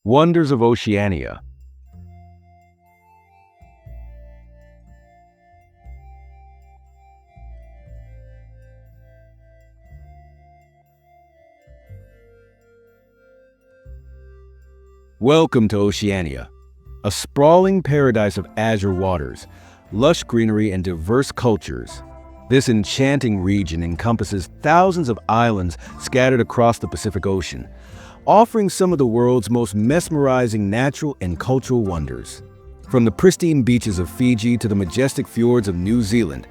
Wonders of Oceania. Welcome to Oceania, a sprawling paradise of azure waters, lush greenery, and diverse cultures. This enchanting region encompasses thousands of islands scattered across the Pacific Ocean, offering some of the world's most mesmerizing natural and cultural wonders. From the pristine beaches of Fiji to the majestic fjords of New Zealand,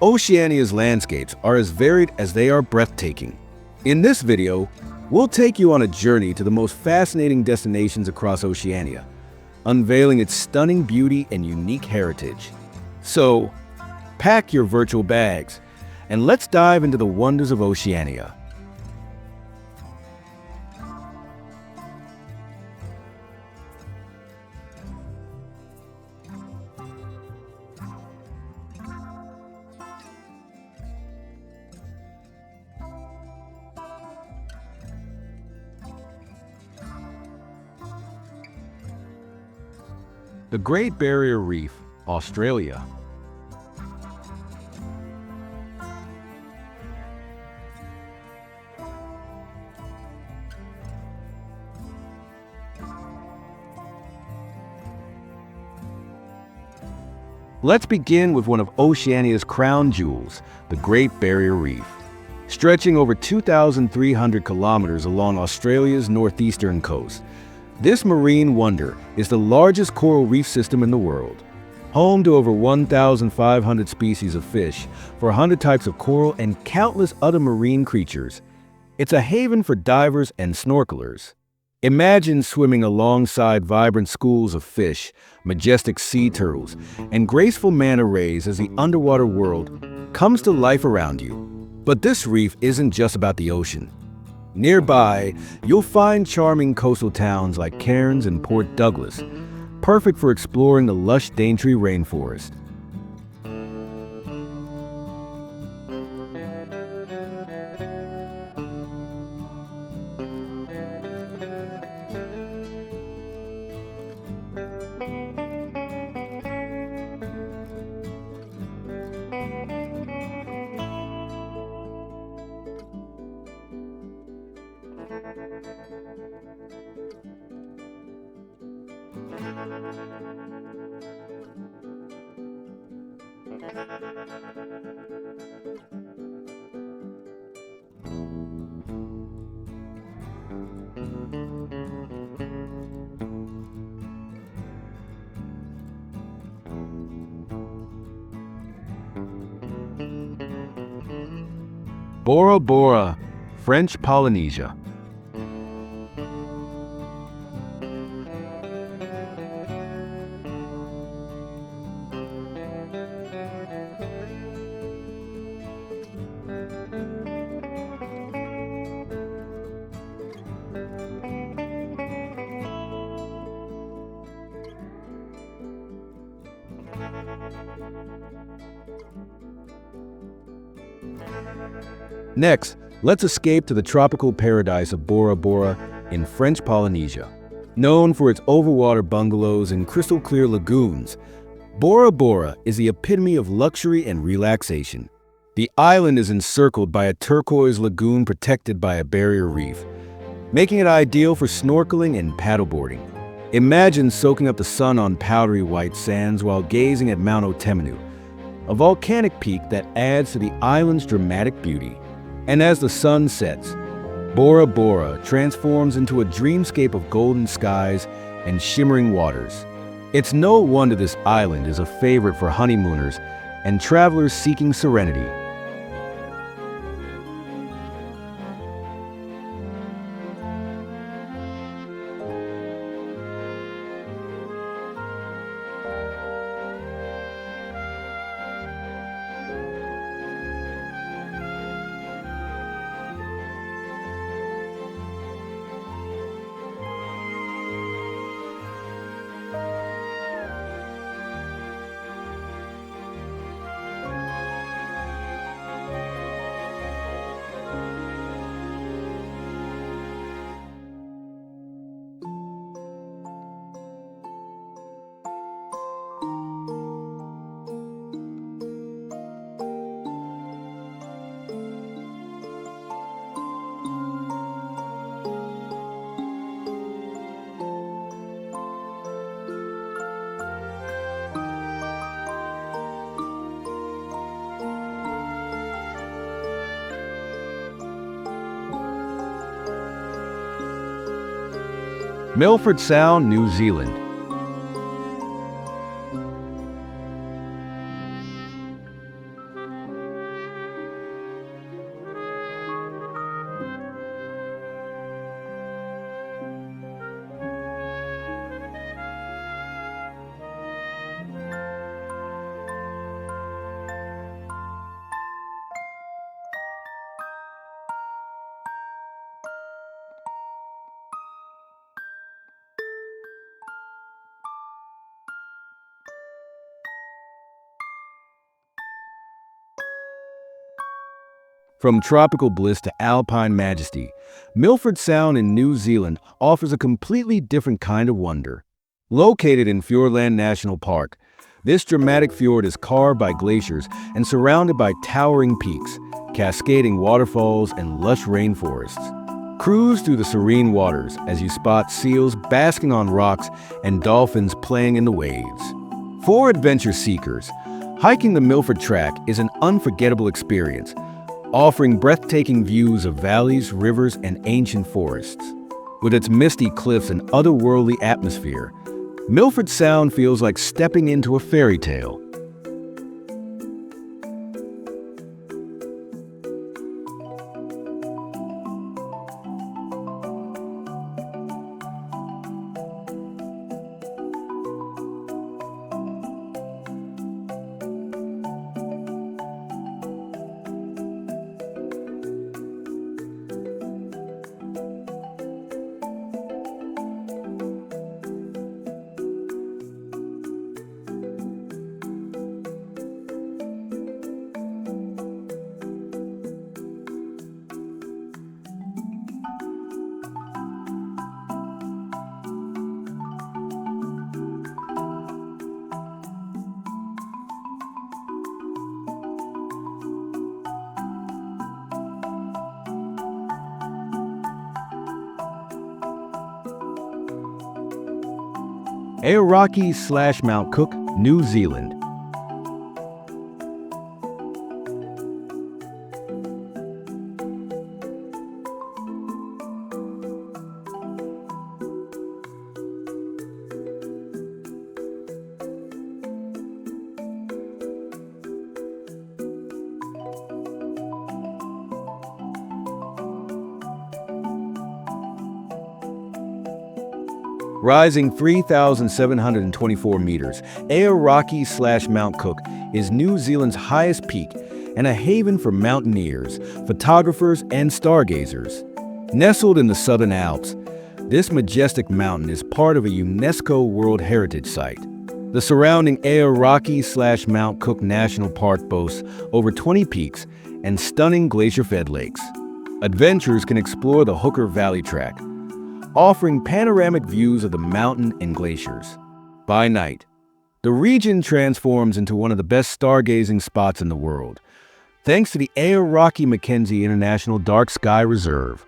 Oceania's landscapes are as varied as they are breathtaking. In this video, we'll take you on a journey to the most fascinating destinations across Oceania, unveiling its stunning beauty and unique heritage. So, pack your virtual bags, and let's dive into the wonders of Oceania. The Great Barrier Reef, Australia. Let's begin with one of Oceania's crown jewels, the Great Barrier Reef. Stretching over 2,300 kilometers along Australia's northeastern coast, this marine wonder is the largest coral reef system in the world. Home to over 1,500 species of fish, 400 types of coral, and countless other marine creatures, it's a haven for divers and snorkelers. Imagine swimming alongside vibrant schools of fish, majestic sea turtles, and graceful manta rays as the underwater world comes to life around you. But this reef isn't just about the ocean. Nearby, you'll find charming coastal towns like Cairns and Port Douglas, perfect for exploring the lush Daintree rainforest. Bora Bora, French Polynesia. Next, let's escape to the tropical paradise of Bora Bora in French Polynesia. Known for its overwater bungalows and crystal-clear lagoons, Bora Bora is the epitome of luxury and relaxation. The island is encircled by a turquoise lagoon protected by a barrier reef, making it ideal for snorkeling and paddleboarding. Imagine soaking up the sun on powdery white sands while gazing at Mount Otemanu, a volcanic peak that adds to the island's dramatic beauty. And as the sun sets, Bora Bora transforms into a dreamscape of golden skies and shimmering waters. It's no wonder this island is a favorite for honeymooners and travelers seeking serenity. Milford Sound, New Zealand. From tropical bliss to alpine majesty, Milford Sound in New Zealand offers a completely different kind of wonder. Located in Fiordland National Park, this dramatic fjord is carved by glaciers and surrounded by towering peaks, cascading waterfalls, and lush rainforests. Cruise through the serene waters as you spot seals basking on rocks and dolphins playing in the waves. For adventure seekers, hiking the Milford Track is an unforgettable experience, offering breathtaking views of valleys, rivers, and ancient forests. With its misty cliffs and otherworldly atmosphere, Milford Sound feels like stepping into a fairy tale. Aoraki/Mount Cook, New Zealand. Rising 3,724 meters, Aoraki/Mount Cook is New Zealand's highest peak and a haven for mountaineers, photographers, and stargazers. Nestled in the Southern Alps, this majestic mountain is part of a UNESCO World Heritage Site. The surrounding Aoraki/Mount Cook National Park boasts over 20 peaks and stunning glacier-fed lakes. Adventurers can explore the Hooker Valley Track, offering panoramic views of the mountain and glaciers. By night, the region transforms into one of the best stargazing spots in the world, thanks to the Aoraki Mackenzie International Dark Sky Reserve.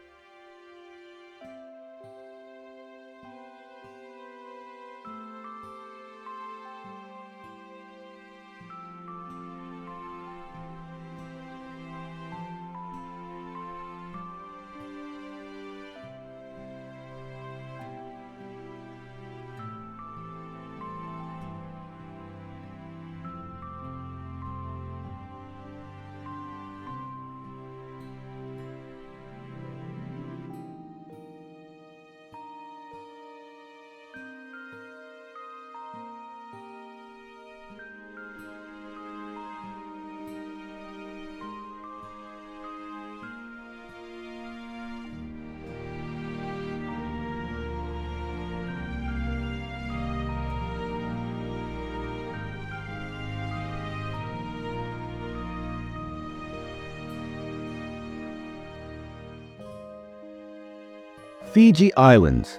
Fiji Islands.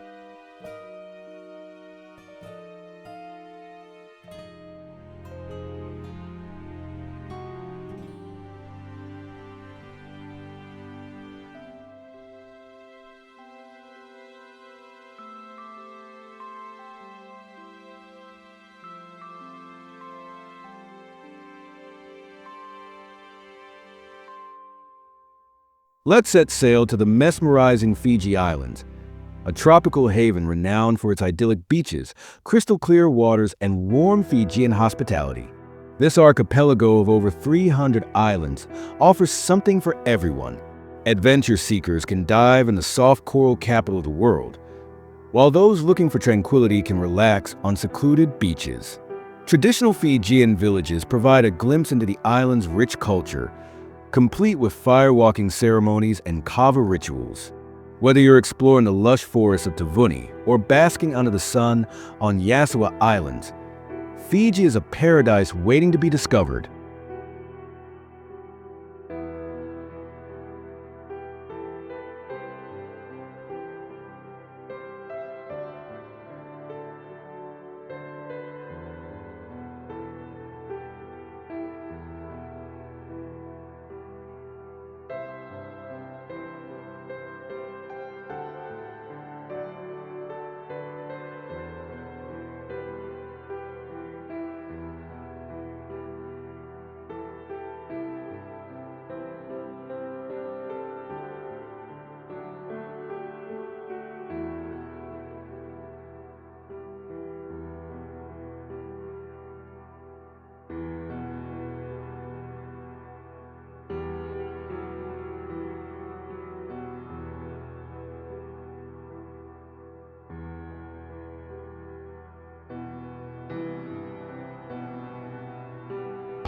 Let's set sail to the mesmerizing Fiji Islands. a tropical haven renowned for its idyllic beaches, crystal-clear waters, and warm Fijian hospitality. This archipelago of over 300 islands offers something for everyone. Adventure seekers can dive in the soft coral capital of the world, while those looking for tranquility can relax on secluded beaches. Traditional Fijian villages provide a glimpse into the island's rich culture, complete with firewalking ceremonies and kava rituals. Whether you're exploring the lush forests of Tavuni or basking under the sun on Yasawa Islands, Fiji is a paradise waiting to be discovered.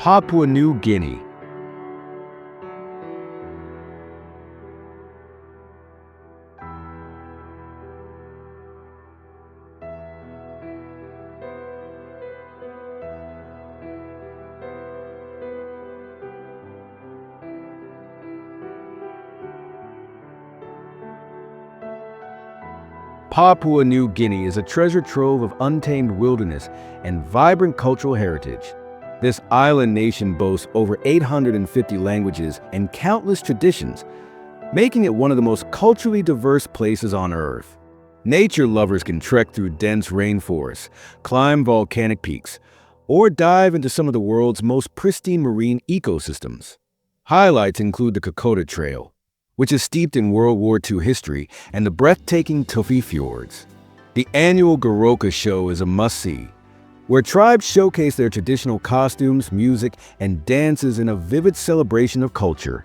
Papua New Guinea. Papua New Guinea is a treasure trove of untamed wilderness and vibrant cultural heritage. This island nation boasts over 850 languages and countless traditions, making it one of the most culturally diverse places on Earth. Nature lovers can trek through dense rainforests, climb volcanic peaks, or dive into some of the world's most pristine marine ecosystems. Highlights include the Kokoda Trail, which is steeped in World War II history, and the breathtaking fjords. The annual Goroka show is a must-see, where tribes showcase their traditional costumes, music, and dances in a vivid celebration of culture.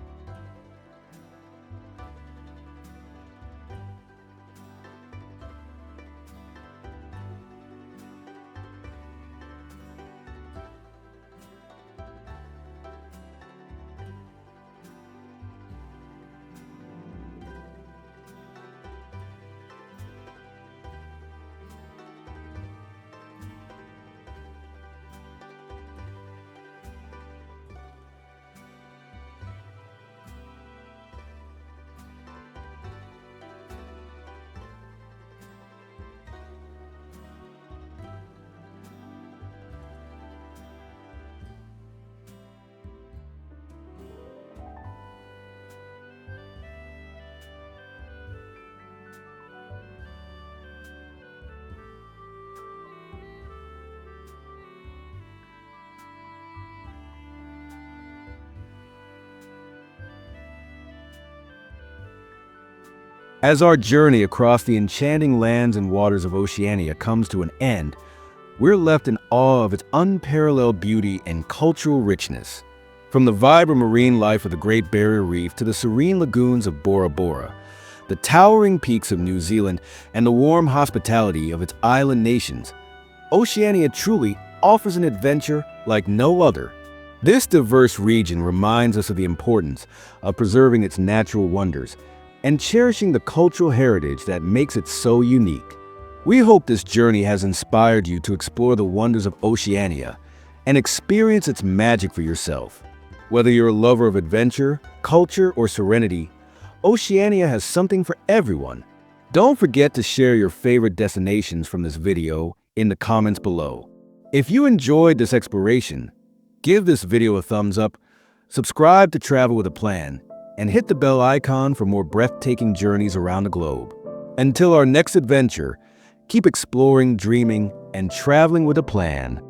As our journey across the enchanting lands and waters of Oceania comes to an end, we're left in awe of its unparalleled beauty and cultural richness. From the vibrant marine life of the Great Barrier Reef to the serene lagoons of Bora Bora, the towering peaks of New Zealand, and the warm hospitality of its island nations, Oceania truly offers an adventure like no other. This diverse region reminds us of the importance of preserving its natural wonders and cherishing the cultural heritage that makes it so unique. We hope this journey has inspired you to explore the wonders of Oceania and experience its magic for yourself. Whether you're a lover of adventure, culture, or serenity, Oceania has something for everyone. Don't forget to share your favorite destinations from this video in the comments below. If you enjoyed this exploration, give this video a thumbs up, subscribe to Travel with a Plan, and hit the bell icon for more breathtaking journeys around the globe. Until our next adventure, keep exploring, dreaming, and traveling with a plan.